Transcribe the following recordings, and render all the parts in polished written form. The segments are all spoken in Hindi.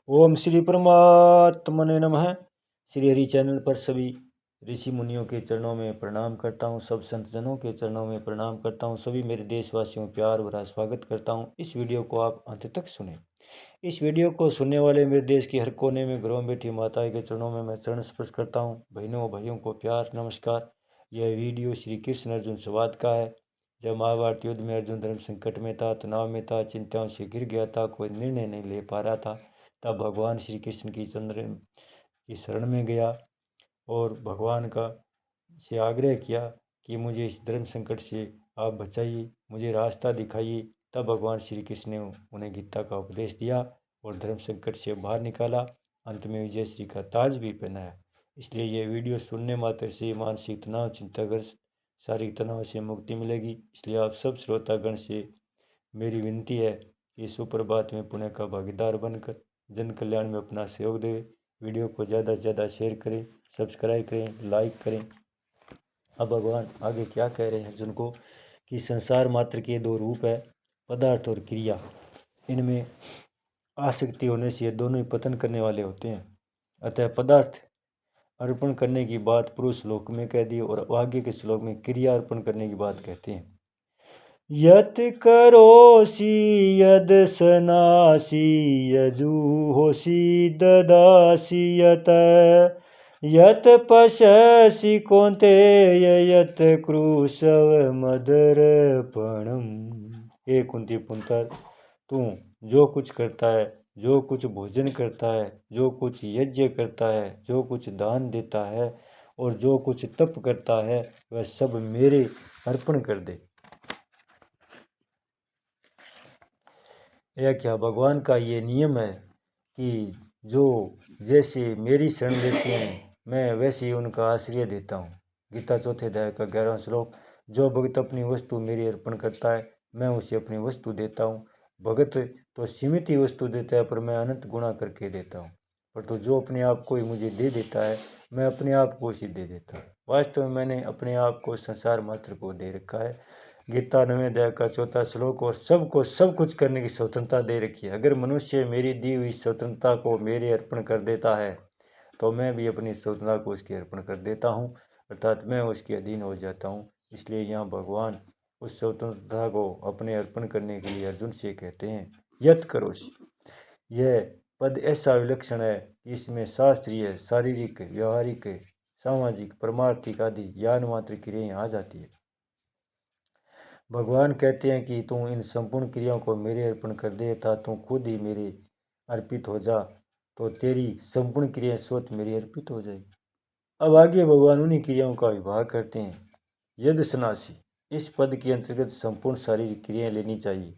ओम श्री परमात्मने नमः। श्री हरि चैनल पर सभी ऋषि मुनियों के चरणों में प्रणाम करता हूँ। सब संत जनों के चरणों में प्रणाम करता हूँ। सभी मेरे देशवासियों प्यार भरा स्वागत करता हूँ। इस वीडियो को आप अंत तक सुने। इस वीडियो को सुनने वाले मेरे देश के हर कोने में घरों में बैठी माताएं के चरणों में मैं चरण स्पर्श करता हूँ। बहनों भाइयों को प्यार नमस्कार। यह वीडियो श्री कृष्ण अर्जुन संवाद का है। जब महाभारत युद्ध में अर्जुन धर्म संकट में था, तनाव में था, चिंताओं से गिर गया था, कोई निर्णय नहीं ले पा रहा था, तब भगवान श्री कृष्ण की चंद्र की शरण में गया और भगवान का से आग्रह किया कि मुझे इस धर्म संकट से आप बचाइए, मुझे रास्ता दिखाइए। तब भगवान श्री कृष्ण ने उन्हें गीता का उपदेश दिया और धर्म संकट से बाहर निकाला। अंत में विजय श्री का ताज भी पहनाया। इसलिए यह वीडियो सुनने मात्र से मानसिक तनाव, चिंताग्रस्त, शारीरिक तनाव से मुक्ति मिलेगी। इसलिए आप सब श्रोतागण से मेरी विनती है कि सुप्रभात में पुण्य का भागीदार बनकर जन कल्याण में अपना सहयोग दें। वीडियो को ज़्यादा से ज़्यादा शेयर करें, सब्सक्राइब करें, लाइक करें। अब भगवान आगे क्या कह रहे हैं अर्जुन को कि संसार मात्र के दो रूप है, पदार्थ और क्रिया। इनमें आसक्ति होने से ये दोनों ही पतन करने वाले होते हैं। अतः पदार्थ अर्पण करने की बात पुरुष श्लोक में कह दी और आगे के श्लोक में क्रिया अर्पण करने की बात कहते हैं। यत करोसि यद सनासि यजुहोसि ददासि यत पश्यसि कौन्तेय यत कृशवमदर्पणम्। हे कुंती पुत्र, तू जो कुछ करता है, जो कुछ भोजन करता है, जो कुछ यज्ञ करता है, जो कुछ दान देता है और जो कुछ तप करता है, वह सब मेरे अर्पण कर दे। यह क्या भगवान का ये नियम है कि जो जैसे मेरी शरण लेते हैं मैं वैसे ही उनका आश्रय देता हूँ। गीता चौथे अध्याय का 11वां श्लोक। जो भगत अपनी वस्तु मेरी अर्पण करता है मैं उसे अपनी वस्तु देता हूँ। भगत तो सीमित ही वस्तु देता है पर मैं अनंत गुणा करके देता हूँ। पर तो जो अपने आप को ही मुझे दे देता है मैं अपने आप को ही दे देता हूँ। वास्तव में मैंने अपने आप को संसार मात्र को दे रखा है। गीता 9वें अध्याय का 4था श्लोक। और सबको सब कुछ करने की स्वतंत्रता दे रखी है। अगर मनुष्य मेरी दी हुई स्वतंत्रता को मेरे अर्पण कर देता है तो मैं भी अपनी स्वतंत्रता को उसके अर्पण कर देता हूँ, अर्थात मैं उसके अधीन हो जाता हूँ। इसलिए यहाँ भगवान उस स्वतंत्रता को अपने अर्पण करने के लिए अर्जुन से कहते हैं यत करोसि। यह पद ऐसा विलक्षण है कि इसमें शास्त्रीय, शारीरिक, व्यवहारिक, सामाजिक, परमार्थिक आदि ज्ञान मात्र क्रियाएं आ जाती है। भगवान कहते हैं कि तू इन संपूर्ण क्रियाओं को मेरे अर्पण कर दे, था तू खुद ही मेरे अर्पित हो जा, तो तेरी संपूर्ण क्रियाएं स्वतः मेरी अर्पित हो जाएगी। अब आगे भगवान उन्हीं क्रियाओं का विभाग करते हैं। यद सनासी, इस पद के अंतर्गत संपूर्ण शारीरिक क्रियाएं लेनी चाहिए।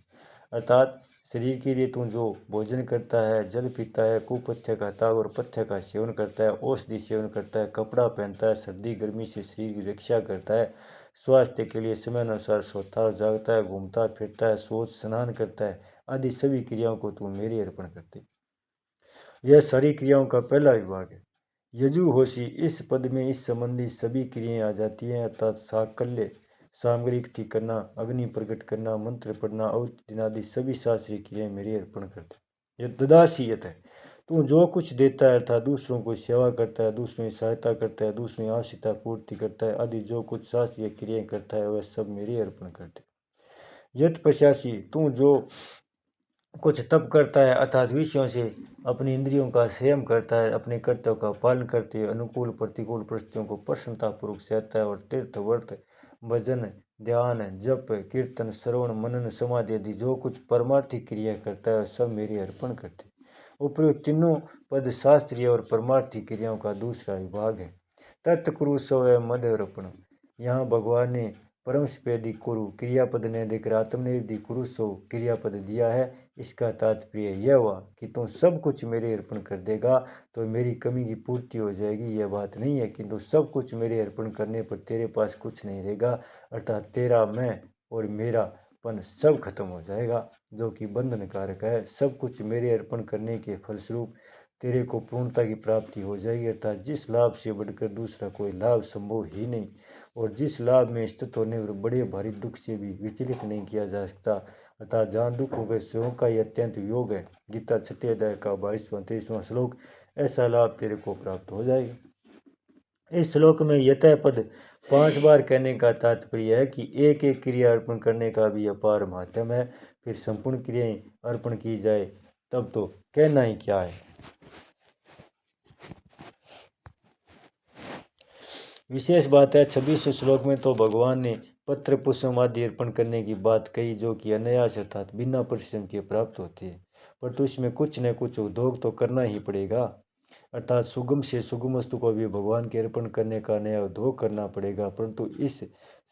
अर्थात शरीर के लिए तू जो भोजन करता है, जल पीता है, कुपथ्य खाता है और पथ्य का सेवन करता है, औषधि सेवन करता है, कपड़ा पहनता है, सर्दी गर्मी से शरीर की रक्षा करता है, स्वास्थ्य के लिए समय अनुसार सोता और जागता है, घूमता फिरता है, शौच स्नान करता है, आदि सभी क्रियाओं को तू मेरे अर्पण करते। यह सारी क्रियाओं का पहला विभाग है। यजुहोशी, इस पद में इस संबंधी सभी क्रियाएं आ जाती हैं। अर्थात साकल्य, सामग्री इकट्ठी करना, अग्नि प्रकट करना, मंत्र पढ़ना, औषधि आदि सभी शास्त्रीय क्रियाएं मेरे अर्पण करते। यह ददासीयत है, तू जो कुछ देता है अर्थात दूसरों को सेवा करता है, दूसरों की सहायता करता है, दूसरों की आवश्यकता पूर्ति करता है आदि जो कुछ शास्त्रीय क्रियाएं करता है वह सब मेरे अर्पण करते। यत पश्यासी, तू जो कुछ तप करता है अर्थात विषयों से अपनी इंद्रियों का संयम करता है, अपने कर्तव्यों का पालन करते हुए अनुकूल प्रतिकूल परिस्थितियों को प्रसन्नतापूर्वक सहता है और तीर्थ व्रत, भजन, ध्यान, जप, कीर्तन, श्रवण, मनन, समाधि आदि जो कुछ परमार्थिक क्रिया करता है सब मेरे अर्पण करते। उपयुक्त तीनों पद शास्त्रीय और परमार्थिक क्रियाओं का दूसरा विभाग है। तत्कुरु स्व मद अर्पण, यहाँ भगवान ने परम स्पेदी कुरु क्रियापद ने देकर आत्मनिर्भर कुरु सो क्रियापद दिया है। इसका तात्पर्य यह हुआ कि तुम सब कुछ मेरे अर्पण कर देगा तो मेरी कमी की पूर्ति हो जाएगी। यह बात नहीं है किंतु सब कुछ मेरे अर्पण करने पर तेरे पास कुछ नहीं रहेगा, अर्थात तेरा मैं और मेरापन सब खत्म हो जाएगा जो कि बंधन कारक है। सब कुछ मेरे अर्पण करने के फलस्वरूप तेरे को पूर्णता की प्राप्ति हो जाएगी, अर्थात जिस लाभ से बढ़कर दूसरा कोई लाभ संभव ही नहीं और जिस लाभ में स्थित होने पर बड़े भारी दुख से भी विचलित नहीं किया जा सकता, अर्थात जहाँ दुख हो गए स्वयं का ही अत्यंत योग है। गीता 6 अध्याय का 22वां-23वां श्लोक। ऐसा लाभ तेरे को प्राप्त हो जाएगा। इस श्लोक में यतः पद 5 बार कहने का तात्पर्य है कि एक एक क्रिया अर्पण करने का भी अपार महत्व है। फिर संपूर्ण क्रियाएं अर्पण की जाए तब तो कहना ही क्या है। विशेष बात है 26वें श्लोक में तो भगवान ने पत्र पुष्प आदि अर्पण करने की बात कही, जो कि अनायास अर्थात बिना परिश्रम के प्राप्त होती है। परंतु इसमें कुछ न कुछ उद्योग तो करना ही पड़ेगा। अर्थात सुगम से सुगम वस्तु को भी भगवान के अर्पण करने का नया उद्योग करना पड़ेगा। परंतु इस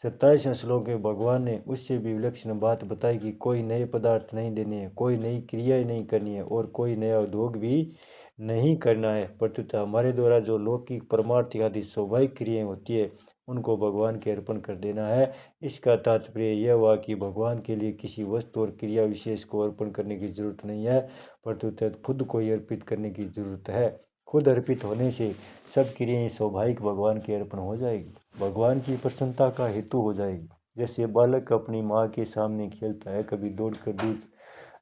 27वें श्लोक में भगवान ने उससे भी विलक्षण बात बताई कि कोई नए पदार्थ नहीं देने हैं, कोई नई क्रियाएं नहीं करनी है और कोई नया उद्योग भी नहीं करना है। प्रत्युत हमारे द्वारा जो लौकिक परमार्थ आदि स्वाभाविक क्रियाएं होती है उनको भगवान के अर्पण कर देना है। इसका तात्पर्य यह हुआ कि भगवान के लिए किसी वस्तु और क्रिया विशेष को अर्पण करने की जरूरत नहीं है, प्रत्युत खुद को ही अर्पित करने की जरूरत है। खुद अर्पित होने से सब क्रियाएं स्वाभाविक भगवान के अर्पण हो जाएगी, भगवान की प्रसन्नता का हेतु हो जाएगी। जैसे बालक अपनी माँ के सामने खेलता है, कभी दौड़कर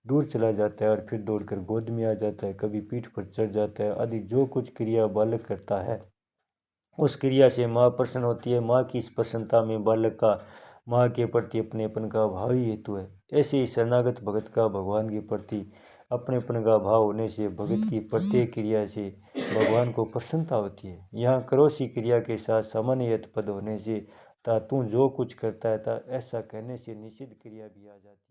दूर चला जाता है और फिर दौड़कर गोद में आ जाता है, कभी पीठ पर चढ़ जाता है आदि जो कुछ क्रिया बालक करता है उस क्रिया से माँ प्रसन्न होती है। माँ की इस प्रसन्नता में बालक का माँ के प्रति अपनेपन का भाव ही हेतु है। ऐसे ही शरणागत भगत का भगवान के प्रति अपनेपन का भाव होने से भगत की प्रत्येक क्रिया से भगवान को प्रसन्नता होती है। यहाँ करोसी क्रिया के साथ सामान्य यथ पद होने से तू जो कुछ करता है ऐसा कहने से निषिद्ध क्रिया भी आ जाती है।